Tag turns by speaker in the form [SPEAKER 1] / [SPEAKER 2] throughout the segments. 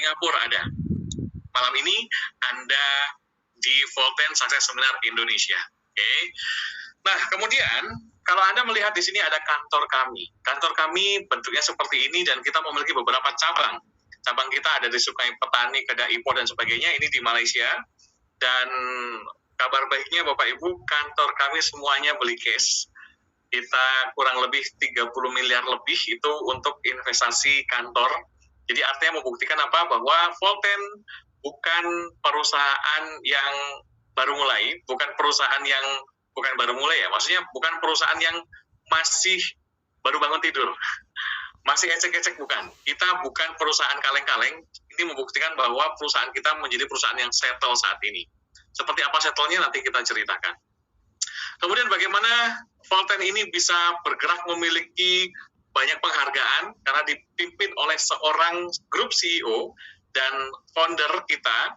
[SPEAKER 1] Singapura ada. Malam ini Anda di Volten Success Seminar Indonesia. Oke. Nah, kemudian kalau Anda melihat di sini ada kantor kami. Kantor kami bentuknya seperti ini dan kita memiliki beberapa cabang. Cabang kita ada di Sungai Petani, Kedah Ipoh dan sebagainya. Ini di Malaysia. Dan kabar baiknya Bapak Ibu, kantor kami semuanya beli cash. Kita kurang lebih 30 miliar lebih itu untuk investasi kantor. Jadi artinya membuktikan apa? Bahwa Volten bukan perusahaan yang baru mulai, bukan baru mulai ya, maksudnya bukan perusahaan yang masih baru bangun tidur, masih ecek-ecek, bukan. Kita bukan perusahaan kaleng-kaleng, ini membuktikan bahwa perusahaan kita menjadi perusahaan yang settle saat ini. Seperti apa settle-nya nanti kita ceritakan. Kemudian bagaimana Volten ini bisa bergerak memiliki banyak penghargaan karena dipimpin oleh seorang grup CEO dan founder kita,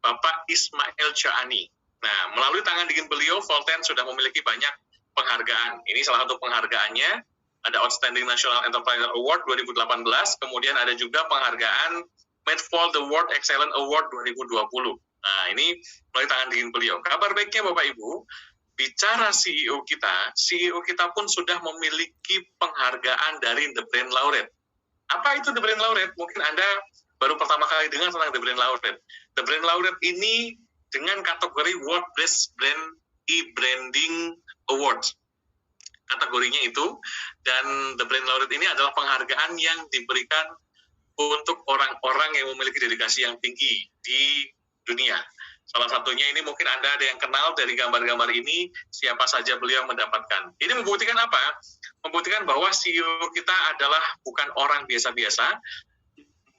[SPEAKER 1] Bapak Ismail Chani. Nah, melalui tangan dingin beliau, Volten sudah memiliki banyak penghargaan. Ini salah satu penghargaannya, ada Outstanding National Entrepreneur Award 2018, kemudian ada juga penghargaan Medfall The World Excellent Award 2020. Nah, ini melalui tangan dingin beliau. Kabar baiknya Bapak Ibu, bicara CEO kita pun sudah memiliki penghargaan dari The Brand Laureate. Apa itu The Brand Laureate? Mungkin Anda baru pertama kali dengar tentang The Brand Laureate. The Brand Laureate ini dengan kategori World Best Brand E-Branding Awards. Kategorinya itu, dan The Brand Laureate ini adalah penghargaan yang diberikan untuk orang-orang yang memiliki dedikasi yang tinggi di dunia. Salah satunya ini mungkin Anda ada yang kenal dari gambar-gambar ini, siapa saja beliau mendapatkan. Ini membuktikan apa? Membuktikan bahwa CEO kita adalah bukan orang biasa-biasa.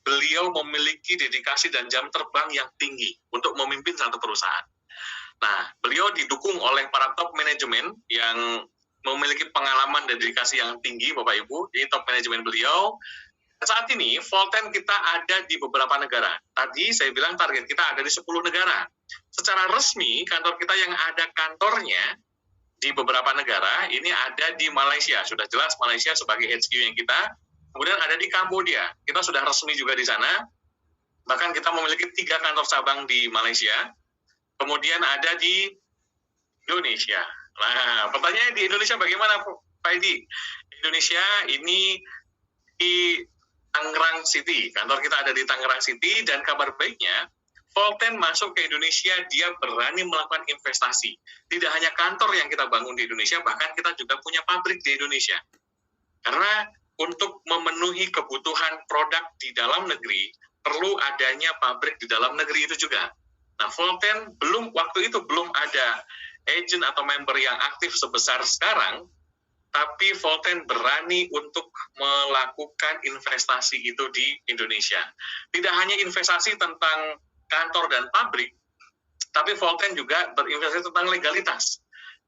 [SPEAKER 1] Beliau memiliki dedikasi dan jam terbang yang tinggi untuk memimpin satu perusahaan. Nah, beliau didukung oleh para top manajemen yang memiliki pengalaman dan dedikasi yang tinggi, Bapak Ibu. Ini top manajemen beliau. Saat ini, Volten kita ada di beberapa negara. Tadi saya bilang target kita ada di 10 negara. Secara resmi, kantor kita yang ada kantornya di beberapa negara, ini ada di Malaysia. Sudah jelas Malaysia sebagai HQ-nya kita. Kemudian ada di Kamboja. Kita sudah resmi juga di sana. Bahkan kita memiliki 3 kantor cabang di Malaysia. Kemudian ada di Indonesia. Nah, pertanyaannya di Indonesia bagaimana, Pak Edi? Indonesia ini di Tangerang City. Kantor kita ada di Tangerang City, dan kabar baiknya, Volten masuk ke Indonesia, dia berani melakukan investasi. Tidak hanya kantor yang kita bangun di Indonesia, bahkan kita juga punya pabrik di Indonesia. Karena untuk memenuhi kebutuhan produk di dalam negeri, perlu adanya pabrik di dalam negeri itu juga. Nah, Volten waktu itu belum ada agent atau member yang aktif sebesar sekarang, tapi Volten berani untuk melakukan investasi itu di Indonesia. Tidak hanya investasi tentang kantor dan pabrik, tapi Volten juga berinvestasi tentang legalitas.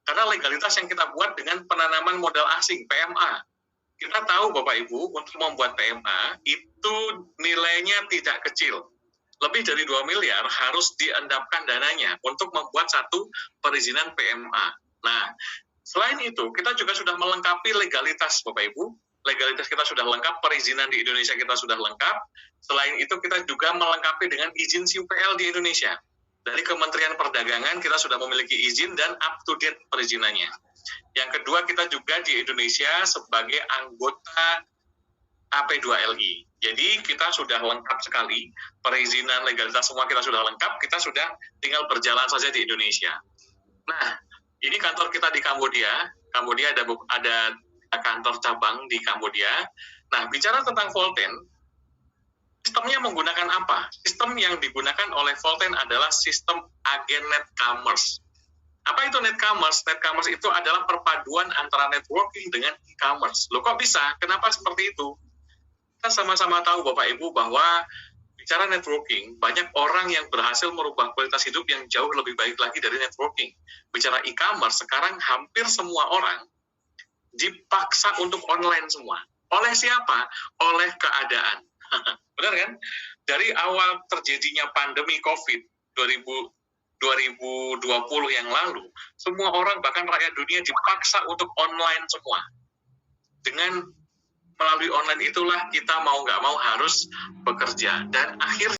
[SPEAKER 1] Karena legalitas yang kita buat dengan penanaman modal asing, PMA. Kita tahu Bapak Ibu, untuk membuat PMA itu nilainya tidak kecil. Lebih dari 2 miliar harus diendapkan dananya untuk membuat satu perizinan PMA. Nah, selain itu, kita juga sudah melengkapi legalitas, Bapak Ibu. Legalitas kita sudah lengkap, perizinan di Indonesia kita sudah lengkap. Selain itu, kita juga melengkapi dengan izin CUPL di Indonesia. Dari Kementerian Perdagangan, kita sudah memiliki izin dan up-to-date perizinannya. Yang kedua, kita juga di Indonesia sebagai anggota AP2LI. Jadi, kita sudah lengkap sekali. Perizinan, legalitas, semua kita sudah lengkap. Kita sudah tinggal berjalan saja di Indonesia. Nah, ini kantor kita di Kamboja. Kamboja ada kantor cabang di Kamboja. Nah, bicara tentang Volten, sistemnya menggunakan apa? Sistem yang digunakan oleh Volten adalah sistem agen Netcommerce. Apa itu Netcommerce? Netcommerce itu adalah perpaduan antara networking dengan e-commerce. Loh, kok bisa? Kenapa seperti itu? Kita sama-sama tahu Bapak Ibu bahwa bicara networking, banyak orang yang berhasil merubah kualitas hidup yang jauh lebih baik lagi dari networking. Bicara e-commerce, sekarang hampir semua orang dipaksa untuk online semua. Oleh siapa? Oleh keadaan. Benar kan? Dari awal terjadinya pandemi COVID 2020 yang lalu, semua orang, bahkan rakyat dunia, dipaksa untuk online semua. Dengan melalui online itulah kita mau nggak mau harus bekerja. Dan akhirnya